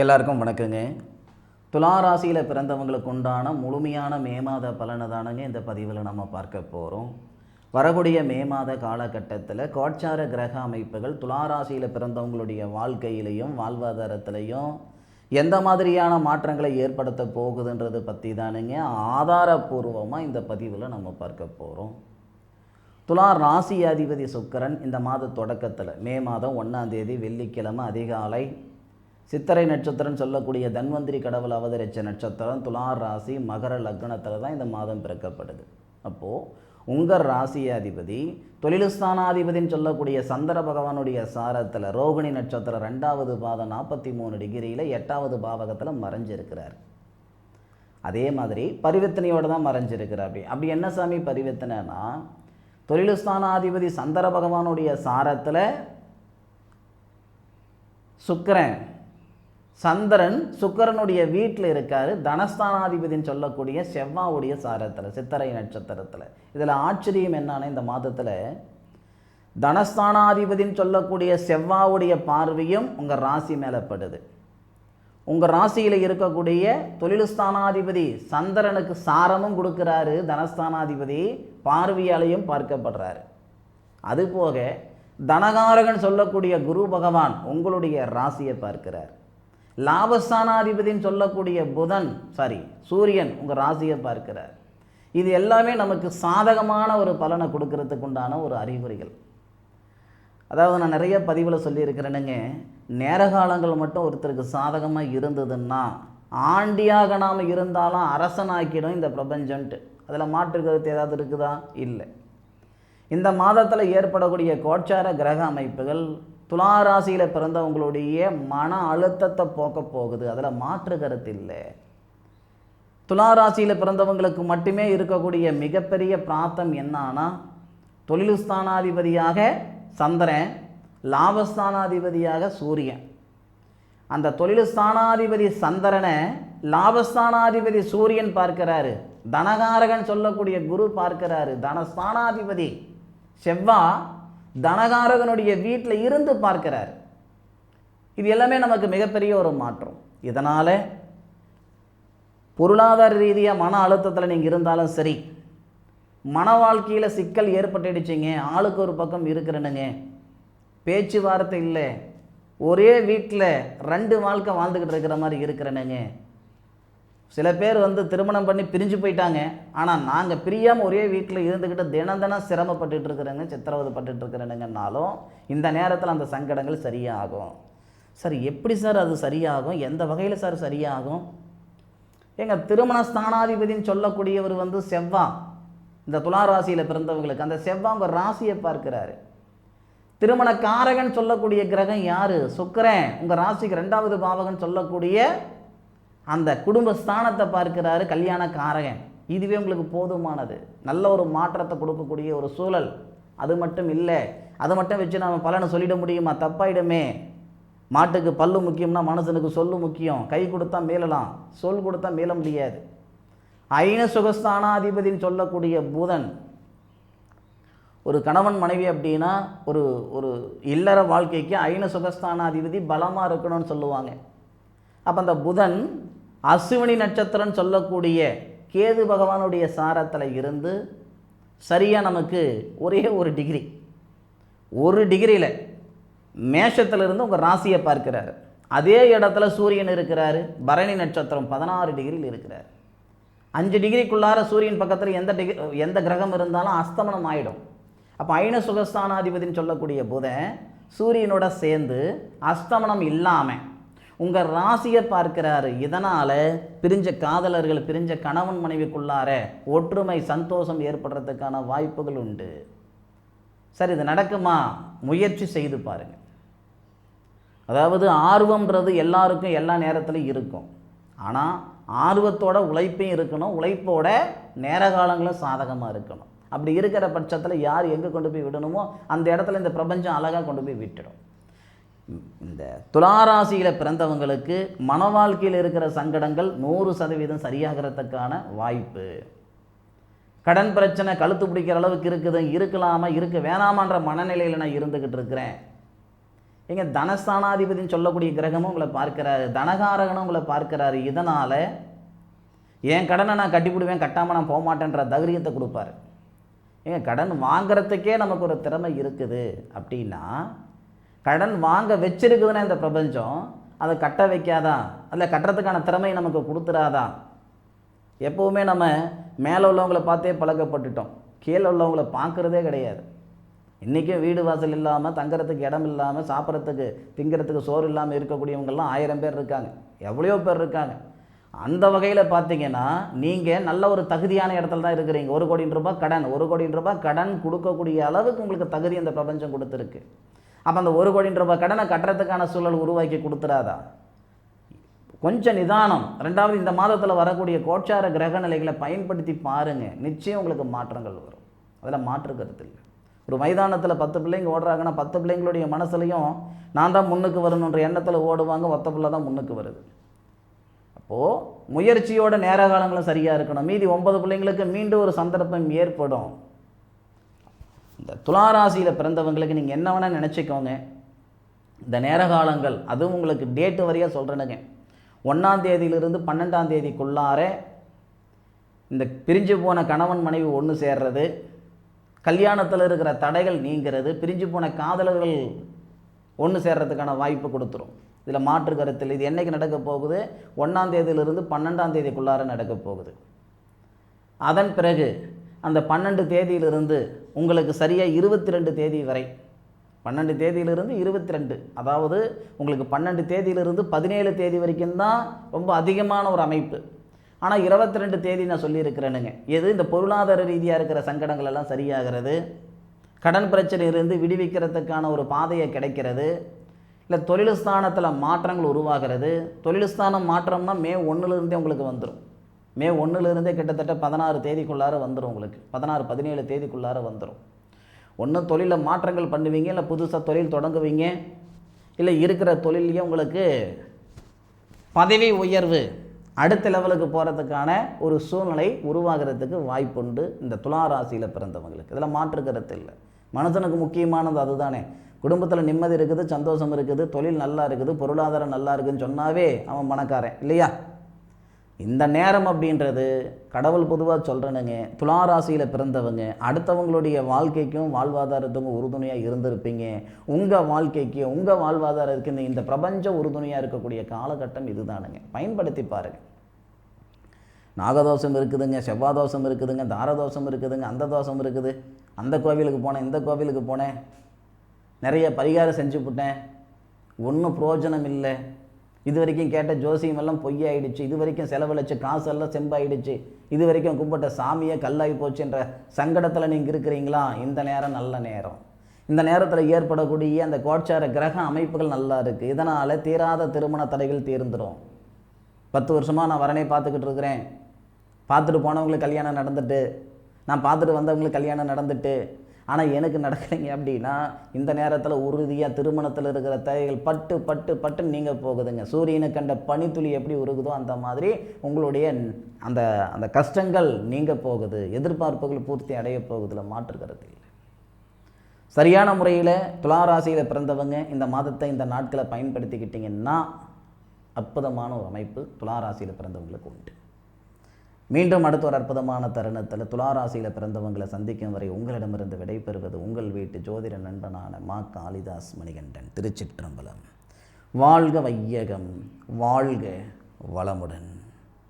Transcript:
எல்லாருக்கும் வணக்கங்க. துலா ராசியில் பிறந்தவங்களுக்கு உண்டான முழுமையான மே மாத பலனை தானுங்க இந்த பதிவில் நம்ம பார்க்க போகிறோம். வரக்கூடிய மே மாத காலகட்டத்தில் கோட்சார கிரக அமைப்புகள் துலா ராசியில் பிறந்தவங்களுடைய வாழ்க்கையிலையும் வாழ்வாதாரத்திலையும் எந்த மாதிரியான மாற்றங்களை ஏற்படுத்த போகுதுன்றது பற்றி தானுங்க ஆதாரபூர்வமாக இந்த பதிவில் நம்ம பார்க்க போகிறோம். துலா ராசி அதிபதி சுக்கிரன் இந்த மாத தொடக்கத்தில் மே மாதம் 1ஆம் தேதி வெள்ளிக்கிழமை அதிகாலை சித்திரை நட்சத்திரம் சொல்லக்கூடிய தன்வந்திரி கடவுள் அவதரித்த நட்சத்திரம் துலா ராசி மகர லக்னத்தில் தான் இந்த மாதம் பிறக்கப்படுது. அப்போது உங்கள் ராசியாதிபதி தொழில்ஸ்தானாதிபதினு சொல்லக்கூடிய சந்திர பகவானுடைய சாரத்தில் ரோகிணி நட்சத்திரம் 2வது பாதம் 43 டிகிரியில் 8வது பாவகத்தில் மறைஞ்சிருக்கிறார். அதே மாதிரி பரிவர்த்தனையோடு தான் மறைஞ்சிருக்கிறார். அப்படி என்ன சாமி பரிவர்த்தனைனா, தொழில்ஸ்தானாதிபதி சந்திர பகவானுடைய சாரத்தில் சுக்கிரன் சந்திரன் சுக்கிரனுடைய வீட்டில் இருக்கார். தனஸ்தானாதிபதினு சொல்லக்கூடிய செவ்வாவுடைய சாரத்தில் சித்திரை நட்சத்திரத்தில். இதில் ஆச்சரியம் என்னன்னா, இந்த மாதத்தில் தனஸ்தானாதிபதினு சொல்லக்கூடிய செவ்வாவுடைய பார்வையும் உங்கள் ராசி மேலே படுது. உங்கள் ராசியில் இருக்கக்கூடிய தொழில்ஸ்தானாதிபதி சந்திரனுக்கு சாரமும் கொடுக்குறாரு. தனஸ்தானாதிபதி பார்வையாலையும் பார்க்கப்படுறாரு. அதுபோக தனகாரகன் சொல்லக்கூடிய குரு பகவான் உங்களுடைய ராசியை பார்க்கிறார். லாபஸ்தானாதிபதினு சொல்லக்கூடிய சூரியன் உங்கள் ராசியை பார்க்கிறார். இது எல்லாமே நமக்கு சாதகமான ஒரு பலனை கொடுக்கறதுக்கு உண்டான ஒரு அறிகுறிகள். அதாவது நான் நிறைய பதிவில் சொல்லியிருக்கிறேனுங்க, நேர காலங்கள் மட்டும் ஒருத்தருக்கு சாதகமாக இருந்ததுன்னா ஆண்டியாக நாம் இருந்தாலும் அரசனாக்கிடும் இந்த பிரபஞ்சன்ட்டு. அதில் மாற்று கருத்து ஏதாவது இருக்குதா? இல்லை. இந்த மாதத்தில் ஏற்படக்கூடிய கோட்சார கிரக அமைப்புகள் துலா ராசியில் பிறந்தவங்களுடைய மன அழுத்தத்தை போக்க போகுது. அதில் மாற்று கருத்து இல்லை. துலா ராசியில் பிறந்தவங்களுக்கு மட்டுமே இருக்கக்கூடிய மிகப்பெரிய பிராப்தம் என்னன்னா, தொழில்ஸ்தானாதிபதியாக சந்திரன், லாபஸ்தானாதிபதியாக சூரியன். அந்த தொழில்ஸ்தானாதிபதி சந்திரனை லாபஸ்தானாதிபதி சூரியன் பார்க்கிறாரு. தனகாரகன் சொல்லக்கூடிய குரு பார்க்கிறாரு. தனஸ்தானாதிபதி செவ்வா தனகாரகனுடைய வீட்டில் இருந்து பார்க்கிறார். இது எல்லாமே நமக்கு மிகப்பெரிய ஒரு மாற்றம். இதனால் பொருளாதார ரீதியாக மன அழுத்தத்தில் நீங்கள் இருந்தாலும் சரி, மன வாழ்க்கையில் சிக்கல் ஏற்பட்டுடுச்சிங்க, ஆளுக்கு ஒரு பக்கம் இருக்கிறனுங்க, பேச்சுவார்த்தை இல்லை, ஒரே வீட்டில் 2 வாழ்க்கை வாழ்ந்துக்கிட்டு இருக்கிற மாதிரி இருக்கிறனுங்க. சில பேர் திருமணம் பண்ணி பிரிஞ்சு போயிட்டாங்க. ஆனால் நாங்கள் பிரியாமல் ஒரே வீட்டில் இருந்துக்கிட்டு தினம் சிரமப்பட்டுட்டு இருக்கிறேங்க, சித்திரவதைப்பட்டு இருக்கிறேனுங்கன்னாலும் இந்த நேரத்தில் அந்த சங்கடங்கள் சரியாகும். சார் எப்படி சார் அது சரியாகும்? எந்த வகையில் சார் சரியாகும்? எங்கள் திருமண ஸ்தானாதிபதினு சொல்லக்கூடியவர் செவ்வா. இந்த துலா ராசியில் பிறந்தவங்களுக்கு அந்த செவ்வா உங்கள் ராசியை பார்க்கிறாரு. திருமண காரகன் சொல்லக்கூடிய கிரகம் யார்? சுக்கிரன். உங்கள் ராசிக்கு 2வது பாவகன் சொல்லக்கூடிய அந்த குடும்ப ஸ்தானத்தை பார்க்கிறாரு, கல்யாண காரகன். இதுவே உங்களுக்கு போதுமானது. நல்ல ஒரு மாற்றத்தை கொடுக்கக்கூடிய ஒரு சூழல். அது மட்டும் இல்லை, அதை மட்டும் வச்சு நம்ம பலனை சொல்லிட முடியுமா? தப்பாயிடுமே. மாட்டுக்கு பல்லு முக்கியம்னா மனுஷனுக்கு சொல்லு முக்கியம். கை கொடுத்தா மேலலாம், சொல் கொடுத்தா மேல முடியாது. ஐன சுகஸ்தானாதிபதினு சொல்லக்கூடிய புதன். ஒரு கணவன் மனைவி அப்படின்னா ஒரு இல்லற வாழ்க்கைக்கு ஐன சுகஸ்தானாதிபதி பலமாக இருக்கணும்னு சொல்லுவாங்க. அப்போ அந்த புதன் அஸ்வினி நட்சத்திரம் சொல்லக்கூடிய கேது பகவானுடைய சாரத்தில் இருந்து சரியாக நமக்கு ஒரே ஒரு டிகிரியில் மேஷத்திலிருந்து உங்கள் ராசியை பார்க்கிறார். அதே இடத்துல சூரியன் இருக்கிறார். பரணி நட்சத்திரம் 16 டிகிரியில் இருக்கிறார். 5 டிகிரிக்குள்ளார சூரியன் பக்கத்தில் எந்த கிரகம் இருந்தாலும் அஸ்தமனம் ஆகிடும். அப்போ ஐன சுகஸ்தானாதிபதினு சொல்லக்கூடிய புதன் சூரியனோட சேர்ந்து அஸ்தமனம் இல்லாமல் உங்கள் ராசியை பார்க்கிறாரு. இதனால் பிரிஞ்ச காதலர்கள், பிரிஞ்ச கணவன் மனைவிக்குள்ளார ஒற்றுமை சந்தோஷம் ஏற்படுறதுக்கான வாய்ப்புகள் உண்டு. சரி, இது நடக்குமா? முயற்சி செய்து பாருங்கள். அதாவது ஆர்வம்ன்றது எல்லாருக்கும் எல்லா நேரத்திலும் இருக்கும். ஆனால் ஆர்வத்தோட உழைப்பையும் இருக்கணும், உழைப்போட நேர காலங்களும் சாதகமாக இருக்கணும். அப்படி இருக்கிற பட்சத்தில் யார் எங்கே கொண்டு போய் விடணுமோ அந்த இடத்துல இந்த பிரபஞ்சம் அழகாக கொண்டு போய் விட்டுடும். இந்த துலா ராசியில் பிறந்தவங்களுக்கு மன வாழ்க்கையில் இருக்கிற சங்கடங்கள் 100% சரியாகிறதுக்கான வாய்ப்பு. கடன் பிரச்சனை கழுத்து பிடிக்கிற அளவுக்கு இருக்குது, இருக்கலாமா இருக்க வேணாமான்ற மனநிலையில் நான் இருந்துக்கிட்டு இருக்கிறேன். இங்கே தனஸ்தானாதிபதினு சொல்லக்கூடிய கிரகமும் உங்களை பார்க்கிறாரு, தனகாரகனும் உங்களை பார்க்கிறாரு. இதனால் என் கடனை நான் கட்டிவிடுவேன், கட்டாமல் நான் போக மாட்டேன்ற தைரியத்தை கொடுப்பாரு. ஏங்க கடன் வாங்கிறதுக்கே நமக்கு ஒரு திறமை இருக்குது அப்படின்னா, கடன் வாங்க வச்சிருக்குதுன்னா இந்த பிரபஞ்சம் அதை கட்ட வைக்காதான், அதில் கட்டுறதுக்கான திறமை நமக்கு கொடுத்துடாதான்? எப்போவுமே நம்ம மேலே உள்ளவங்களை பார்த்தே பழக்கப்பட்டுட்டோம், கீழே உள்ளவங்களை பார்க்குறதே கிடையாது. இன்றைக்கும் வீடு வாசல் இல்லாமல், தங்குறதுக்கு இடம் இல்லாமல், சாப்பிட்றதுக்கு திங்கிறதுக்கு சோறு இல்லாமல் இருக்கக்கூடியவங்கெல்லாம் 1000 பேர் இருக்காங்க, எவ்வளையோ பேர் இருக்காங்க. அந்த வகையில் பார்த்தீங்கன்னா நீங்கள் நல்ல ஒரு தகுதியான இடத்துல தான் இருக்கிறீங்க. 1 கோடி ரூபாய் கடன், 1 கோடி ரூபாய் கடன் கொடுக்கக்கூடிய அளவுக்கு உங்களுக்கு தகுதி அந்த பிரபஞ்சம் கொடுத்துருக்கு. அப்போ அந்த 1 கோடி ரூபாய் கடனை கட்டுறதுக்கான சூழல் உருவாக்கி கொடுத்துடாதா? கொஞ்சம் நிதானம். ரெண்டாவது, இந்த மாதத்தில் வரக்கூடிய கோச்சார கிரக நிலைகளை பயன்படுத்தி பாருங்கள், நிச்சயம் உங்களுக்கு மாற்றங்கள் வரும். அதில் மாற்று கருத்து இல்லை. ஒரு மைதானத்தில் 10 பிள்ளைங்க ஓடுறாங்கன்னா 10 பிள்ளைங்களுடைய மனசுலையும் நான் தான் முன்னுக்கு வரணுன்ற எண்ணத்தில் ஓடுவாங்க, ஒத்த பிள்ளை தான் முன்னுக்கு வருது. அப்போது முயற்சியோட நேர காலங்களும் சரியாக இருக்கணும். மீதி 9 பிள்ளைங்களுக்கு மீண்டும் ஒரு சந்தர்ப்பம் ஏற்படும். இந்த துளாராசியில் பிறந்தவங்களுக்கு நீங்கள் என்ன வேணால் நினச்சிக்கோங்க, இந்த நேர காலங்கள் அதுவும் உங்களுக்கு டேட்டு வரையாக சொல்கிறேனுங்க. 1ஆம் தேதியிலிருந்து 12ஆம் தேதிக்குள்ளார இந்த பிரிஞ்சு போன கணவன் மனைவி ஒன்று சேர்றது, கல்யாணத்தில் இருக்கிற தடைகள் நீங்கிறது, பிரிஞ்சு போன காதலர்கள் ஒன்று சேர்றதுக்கான வாய்ப்பு கொடுத்துரும். இதில் மாற்று கருத்தில். இது என்றைக்கு நடக்க போகுது? 1ஆம் தேதியிலிருந்து 12ஆம் தேதிக்குள்ளார நடக்க போகுது. அதன் பிறகு அந்த 12 தேதியிலிருந்து உங்களுக்கு சரியாக 22 தேதி வரை, 12 தேதியிலிருந்து 22, அதாவது உங்களுக்கு 12 தேதியிலிருந்து 17 தேதி வரைக்கும் தான் ரொம்ப அதிகமான ஒரு அமைப்பு. ஆனால் 22 தேதி நான் சொல்லியிருக்கிறேனுங்க. எது? இந்த பொருளாதார ரீதியாக இருக்கிற சங்கடங்கள் எல்லாம் சரியாகிறது, கடன் பிரச்சனையிலிருந்து விடுவிக்கிறதுக்கான ஒரு பாதையை கிடைக்கிறது, இல்லை தொழில் ஸ்தானத்தில் மாற்றங்கள் உருவாகிறது. தொழில் ஸ்தானம் மாற்றம்னா மே 1லேருந்தே உங்களுக்கு வந்துடும். மே 1லேருந்தே கிட்டத்தட்ட 16 தேதிக்குள்ளார வந்துடும். உங்களுக்கு 16, 17 தேதிக்குள்ளார வந்துடும். ஒன்று தொழிலில் மாற்றங்கள் பண்ணுவீங்க, இல்லை புதுசாக தொழில் தொடங்குவீங்க, இல்லை இருக்கிற தொழிலையே உங்களுக்கு பதவி உயர்வு அடுத்த லெவலுக்கு போகிறதுக்கான ஒரு சூழ்நிலை உருவாகிறதுக்கு வாய்ப்புண்டு இந்த துளாராசியில் பிறந்தவங்களுக்கு. இதில் மாற்று கருத்து இல்லை. மனுஷனுக்கு முக்கியமானது அதுதானே. குடும்பத்தில் நிம்மதி இருக்குது, சந்தோஷம் இருக்குது, தொழில் நல்லா இருக்குது, பொருளாதாரம் நல்லா இருக்குதுன்னு சொன்னாவே அவன் பணக்காரன் இல்லையா? இந்த நேரம் அப்படின்றது கடவுள் பொதுவாக சொல்கிறேனுங்க, துளாராசியில் பிறந்தவங்க அடுத்தவங்களுடைய வாழ்க்கைக்கும் வாழ்வாதாரத்துக்கும் உறுதுணையாக இருந்திருப்பீங்க. உங்கள் வாழ்க்கைக்கு உங்கள் வாழ்வாதாரத்துக்கு இந்த பிரபஞ்சம் உறுதுணையாக இருக்கக்கூடிய காலகட்டம் இதுதானுங்க. பயன்படுத்தி பாருங்கள். நாகதோஷம் இருக்குதுங்க, செவ்வாதோஷம் இருக்குதுங்க, தாரதோஷம் இருக்குதுங்க, அந்த தோஷம் இருக்குது, அந்த கோவிலுக்கு போனேன், இந்த கோவிலுக்கு போனேன், நிறைய பரிகாரம் செஞ்சு விட்டேன், ஒன்றும் பிரயோஜனம் இல்லை, இது வரைக்கும் கேட்ட ஜோசியம் எல்லாம் பொய்யாயிடுச்சு, இது வரைக்கும் செலவழிச்ச காசெல்லாம் செம்பாயிடுச்சு, இது வரைக்கும் கும்பிட்ட சாமியை கல்லாகி போச்சுன்ற சங்கடத்தில் நீங்கள் இருக்கிறீங்களா? இந்த நேரம் நல்ல நேரம். இந்த நேரத்தில் ஏற்படக்கூடிய அந்த கோட்சார கிரக அமைப்புகள் நல்லா இருக்குது. இதனால் தீராத திருமண தடைகள் தீர்ந்துடும். 10 வருஷமாக நான் வரனே பார்த்துக்கிட்டு இருக்கிறேன், பார்த்துட்டு போனவங்களுக்கு கல்யாணம் நடந்துட்டு, நான் பார்த்துட்டு வந்தவங்களுக்கு கல்யாணம் நடந்துட்டு, ஆனால் எனக்கு நடக்கிறீங்க அப்படின்னா இந்த நேரத்தில் உறுதியாக திருமணத்தில் இருக்கிற தடைகள் பட்டு பட்டு பட்டு நீங்கள் போகுதுங்க. சூரியனை கண்ட பனித்துளி எப்படி உருகுதோ அந்த மாதிரி உங்களுடைய அந்த அந்த கஷ்டங்கள் நீங்கள் போகுது, எதிர்பார்ப்புகள் பூர்த்தி அடைய போகுதில் மாற்று கருத்து இல்லை. சரியான முறையில் துளாராசியில் பிறந்தவங்க இந்த மாதத்தை இந்த நாட்களை பயன்படுத்திக்கிட்டிங்கன்னா அற்புதமான ஒரு அமைப்பு துளாராசியில் பிறந்தவங்களுக்கு உண்டு. மீண்டும் அடுத்த ஒரு அற்புதமான தருணத்தில் துளாராசியில் பிறந்தவங்களை சந்திக்கும் வரை உங்களிடமிருந்து விடைபெறுவது உங்கள் வீட்டு ஜோதிட நண்பனான மா காளிதாஸ் மணிகண்டன். திருச்சிற்றம்பலம். வாழ்க வையகம், வாழ்க வளமுடன்.